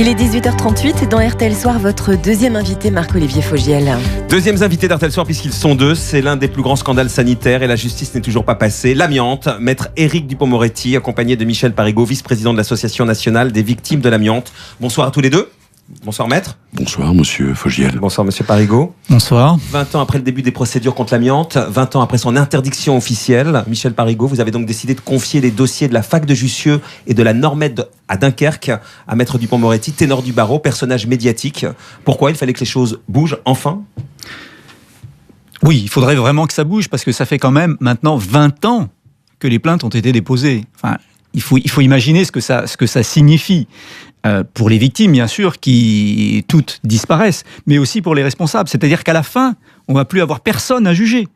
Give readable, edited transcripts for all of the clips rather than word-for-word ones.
Il est 18h38 dans RTL Soir, votre deuxième invité, Marc-Olivier Fogiel. Deuxième invité d'RTL Soir, puisqu'ils sont deux. C'est l'un des plus grands scandales sanitaires et la justice n'est toujours pas passée. L'amiante, maître Éric Dupond-Moretti, accompagné de Michel Parigot, vice-président de l'Association nationale des victimes de l'amiante. Bonsoir à tous les deux. Bonsoir maître. Bonsoir monsieur Fogiel. Bonsoir monsieur Parigot. Bonsoir. 20 ans après le début des procédures contre l'amiante, 20 ans après son interdiction officielle, Michel Parigot, vous avez donc décidé de confier les dossiers de la fac de Jussieu et de la Normède à Dunkerque à maître Dupond-Moretti, ténor du barreau, personnage médiatique. Pourquoi il fallait que les choses bougent enfin ? Oui, il faudrait vraiment que ça bouge parce que ça fait quand même maintenant 20 ans que les plaintes ont été déposées. Enfin, il faut imaginer ce que ça signifie. Pour les victimes, bien sûr, qui toutes disparaissent, mais aussi pour les responsables. C'est-à-dire qu'à la fin, on ne va plus avoir personne à juger,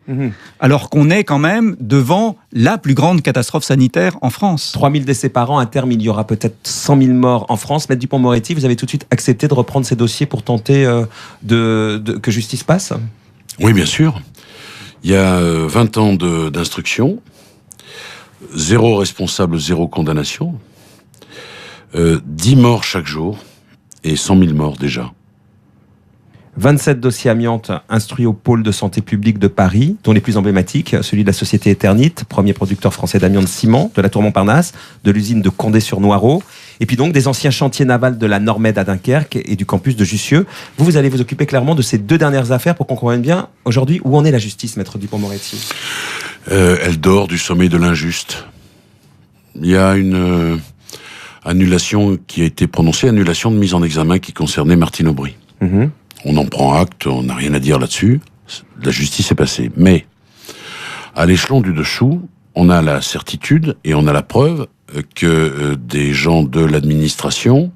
alors qu'on est quand même devant la plus grande catastrophe sanitaire en France. 3000 décès par an, à terme, il y aura peut-être 100 000 morts en France. Maître Dupond-Moretti, vous avez tout de suite accepté de reprendre ces dossiers pour tenter que justice passe ? Oui, bien sûr. Il y a 20 ans d'instruction, 0 responsable, 0 condamnation. 10 morts chaque jour et 100 000 morts déjà. 27 dossiers amiante instruits au pôle de santé publique de Paris, dont les plus emblématiques, celui de la société Eternit, premier producteur français d'amiante ciment, de la tour Montparnasse, de l'usine de Condé-sur-Noireau, et puis donc des anciens chantiers navals de la Normède à Dunkerque et du campus de Jussieu. Vous allez vous occuper clairement de ces deux dernières affaires pour qu'on comprenne bien aujourd'hui où en est la justice, maître Dupond-Moretti. Elle dort du sommeil de l'injuste. Il y a une annulation qui a été prononcée, annulation de mise en examen qui concernait Martine Aubry. On en prend acte, on n'a rien à dire là-dessus. La justice est passée. Mais, à l'échelon du dessous, on a la certitude et on a la preuve que des gens de l'administration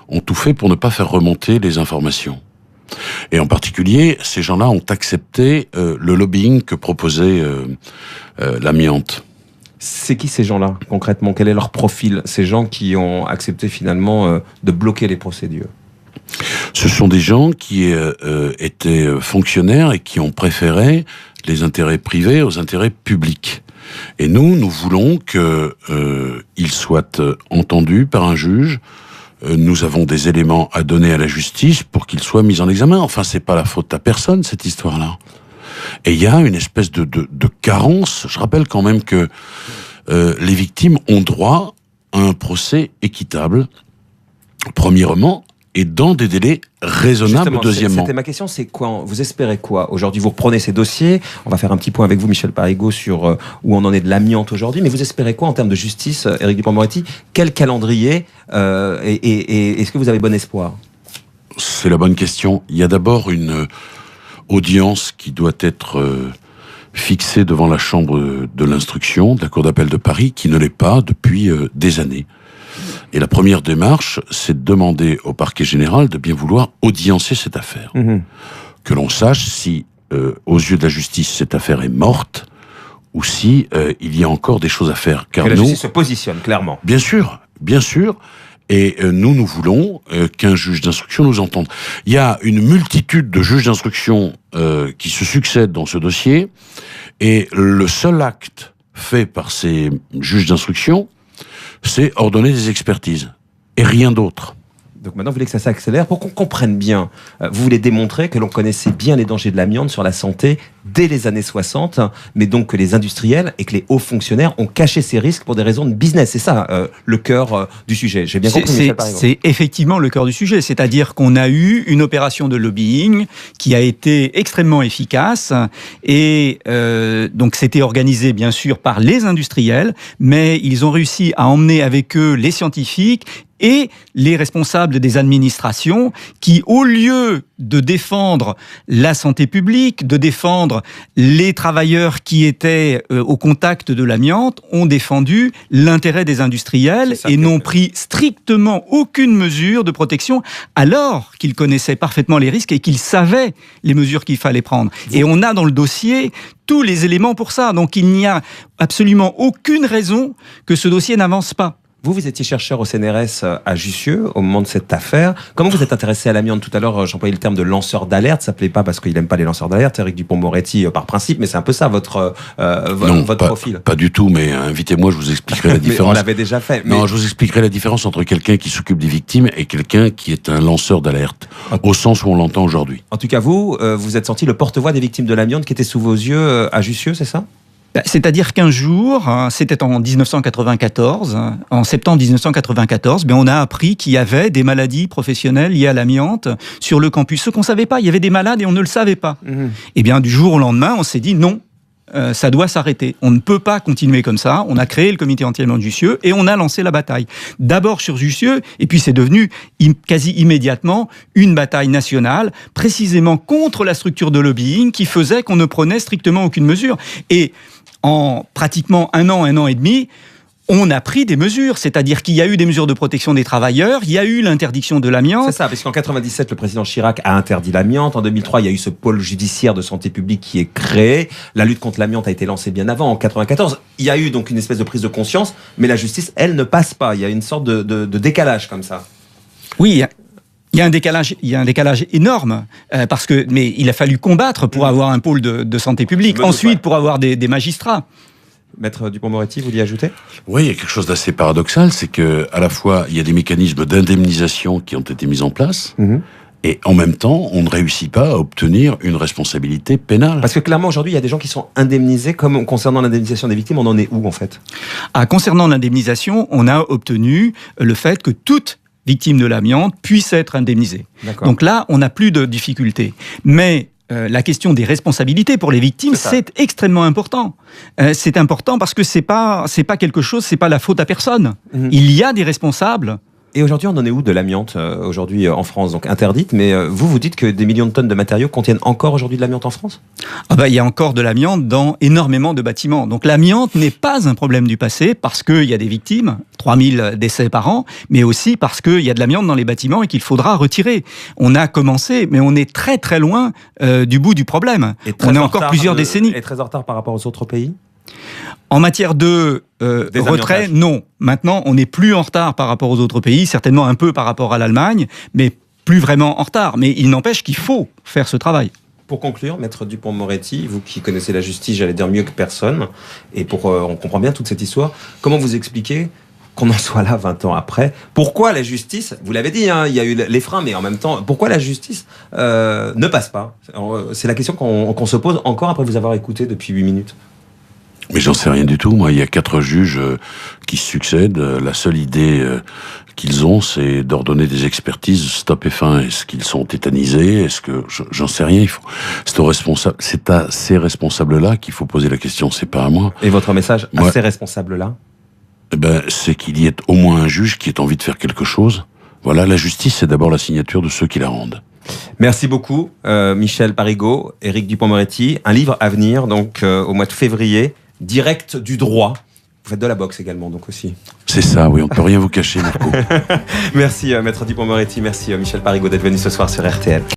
ont tout fait pour ne pas faire remonter les informations. Et en particulier, ces gens-là ont accepté le lobbying que proposait l'amiante. C'est qui ces gens-là, concrètement ? Quel est leur profil ? Ces gens qui ont accepté finalement de bloquer les procédures. Ce sont des gens qui étaient fonctionnaires et qui ont préféré les intérêts privés aux intérêts publics. Et nous voulons qu'ils soient entendus par un juge. Nous avons des éléments à donner à la justice pour qu'ils soient mis en examen. Enfin, c'est pas la faute à personne, cette histoire-là. Et il y a une espèce de carence. Je rappelle quand même que les victimes ont droit à un procès équitable, premièrement, et dans des délais raisonnables. Justement, deuxièmement. C'était ma question, c'est quoi ? Vous espérez quoi ? Aujourd'hui, vous reprenez ces dossiers. On va faire un petit point avec vous, Michel Parigot, sur où on en est de l'amiante aujourd'hui. Mais vous espérez quoi en termes de justice, Éric Dupond-Moretti ? Quel calendrier et est-ce que vous avez bon espoir ? C'est la bonne question. Il y a d'abord une audience qui doit être fixée devant la chambre de l'instruction de la Cour d'appel de Paris, qui ne l'est pas depuis des années. Et la première démarche, c'est de demander au parquet général de bien vouloir audiencer cette affaire. Que l'on sache si, aux yeux de la justice, cette affaire est morte, ou si il y a encore des choses à faire. Car que la justice se positionne, clairement. Bien sûr, bien sûr. Et nous voulons qu'un juge d'instruction nous entende. Il y a une multitude de juges d'instruction qui se succèdent dans ce dossier, et le seul acte fait par ces juges d'instruction, c'est ordonner des expertises, et rien d'autre. Donc maintenant, vous voulez que ça s'accélère pour qu'on comprenne bien. Vous voulez démontrer que l'on connaissait bien les dangers de l'amiante sur la santé dès les années 60, mais donc que les industriels et que les hauts fonctionnaires ont caché ces risques pour des raisons de business. C'est ça le cœur du sujet. J'ai bien compris, Michel Parigot. C'est effectivement le cœur du sujet. C'est-à-dire qu'on a eu une opération de lobbying qui a été extrêmement efficace et donc c'était organisé bien sûr par les industriels, mais ils ont réussi à emmener avec eux les scientifiques et les responsables des administrations qui, au lieu de défendre la santé publique, de défendre les travailleurs qui étaient au contact de l'amiante, ont défendu l'intérêt des industriels et n'ont pris strictement aucune mesure de protection alors qu'ils connaissaient parfaitement les risques et qu'ils savaient les mesures qu'il fallait prendre. Et on a dans le dossier tous les éléments pour ça. Donc il n'y a absolument aucune raison que ce dossier n'avance pas. Vous étiez chercheur au CNRS à Jussieu au moment de cette affaire. Comment vous êtes intéressé à l'amiante? Tout à l'heure, j'employais le terme de lanceur d'alerte. Ça ne plaît pas parce qu'il n'aime pas les lanceurs d'alerte, Éric Dupond-Moretti, par principe, mais c'est un peu ça votre profil. Pas du tout, mais invitez-moi, je vous expliquerai la différence. On l'avait déjà fait. Non, je vous expliquerai la différence entre quelqu'un qui s'occupe des victimes et quelqu'un qui est un lanceur d'alerte, au sens où on l'entend aujourd'hui. En tout cas, vous êtes senti le porte-voix des victimes de l'amiante qui était sous vos yeux à Jussieu, c'est ça? C'est-à-dire qu'un jour, c'était en 1994, en septembre 1994, on a appris qu'il y avait des maladies professionnelles liées à l'amiante sur le campus. Ce qu'on ne savait pas, il y avait des malades et on ne le savait pas. Et bien, du jour au lendemain, on s'est dit non. Ça doit s'arrêter. On ne peut pas continuer comme ça. On a créé le comité anti-amiante de Jussieu et on a lancé la bataille. D'abord sur Jussieu, et puis c'est devenu quasi immédiatement une bataille nationale, précisément contre la structure de lobbying qui faisait qu'on ne prenait strictement aucune mesure. Et en pratiquement un an et demi, on a pris des mesures, c'est-à-dire qu'il y a eu des mesures de protection des travailleurs, il y a eu l'interdiction de l'amiante. C'est ça, parce qu'en 97, le président Chirac a interdit l'amiante. En 2003, il y a eu ce pôle judiciaire de santé publique qui est créé. La lutte contre l'amiante a été lancée bien avant, en 94. Il y a eu donc une espèce de prise de conscience, mais la justice, elle, ne passe pas. Il y a une sorte de décalage comme ça. Oui, il y a un décalage énorme, mais il a fallu combattre pour avoir un pôle de santé publique, ensuite pour avoir des magistrats. Maître Dupond-Moretti, vous voulez ajouter? Oui, il y a quelque chose d'assez paradoxal, c'est que à la fois, il y a des mécanismes d'indemnisation qui ont été mis en place, et en même temps, on ne réussit pas à obtenir une responsabilité pénale. Parce que clairement, aujourd'hui, il y a des gens qui sont indemnisés. Comme concernant l'indemnisation des victimes, on en est où, en fait? Concernant l'indemnisation, on a obtenu le fait que toute victime de l'amiante puisse être indemnisée. Donc là, on n'a plus de difficultés. Mais la question des responsabilités pour les victimes, c'est extrêmement important. C'est important parce que c'est pas quelque chose, c'est pas la faute à personne. Il y a des responsables. Et aujourd'hui, on en est où de l'amiante aujourd'hui en France? Donc interdite, mais vous dites que des millions de tonnes de matériaux contiennent encore aujourd'hui de l'amiante en France? Il y a encore de l'amiante dans énormément de bâtiments. Donc l'amiante n'est pas un problème du passé parce qu'il y a des victimes, 3000 décès par an, mais aussi parce qu'il y a de l'amiante dans les bâtiments et qu'il faudra retirer. On a commencé, mais on est très très loin du bout du problème. On est encore plusieurs décennies. Et très en retard par rapport aux autres pays? En matière de retrait, non. Maintenant, on n'est plus en retard par rapport aux autres pays, certainement un peu par rapport à l'Allemagne, mais plus vraiment en retard. Mais il n'empêche qu'il faut faire ce travail. Pour conclure, Maître Dupond-Moretti, vous qui connaissez la justice, j'allais dire mieux que personne, et on comprend bien toute cette histoire, comment vous expliquez qu'on en soit là 20 ans après? Pourquoi la justice, vous l'avez dit, il y a eu les freins, mais en même temps, pourquoi la justice ne passe pas? C'est la question qu'on se pose encore après vous avoir écouté depuis 8 minutes. Mais j'en sais rien du tout. Moi, il y a 4 juges qui se succèdent. La seule idée qu'ils ont, c'est d'ordonner des expertises stop et fin. Est-ce qu'ils sont tétanisés? Est-ce que j'en sais rien. C'est à ces responsables-là qu'il faut poser la question. C'est pas à moi. Et votre message à ces responsables-là? C'est qu'il y ait au moins un juge qui ait envie de faire quelque chose. Voilà, la justice, c'est d'abord la signature de ceux qui la rendent. Merci beaucoup, Michel Parigot, Éric Dupond-Moretti. Un livre à venir, donc au mois de février. Direct du droit. Vous faites de la boxe également, donc aussi. C'est ça, oui, on ne peut rien vous cacher, Marco. Merci, Maître Dupond-Moretti. Merci, Michel Parigot, d'être venu ce soir sur RTL.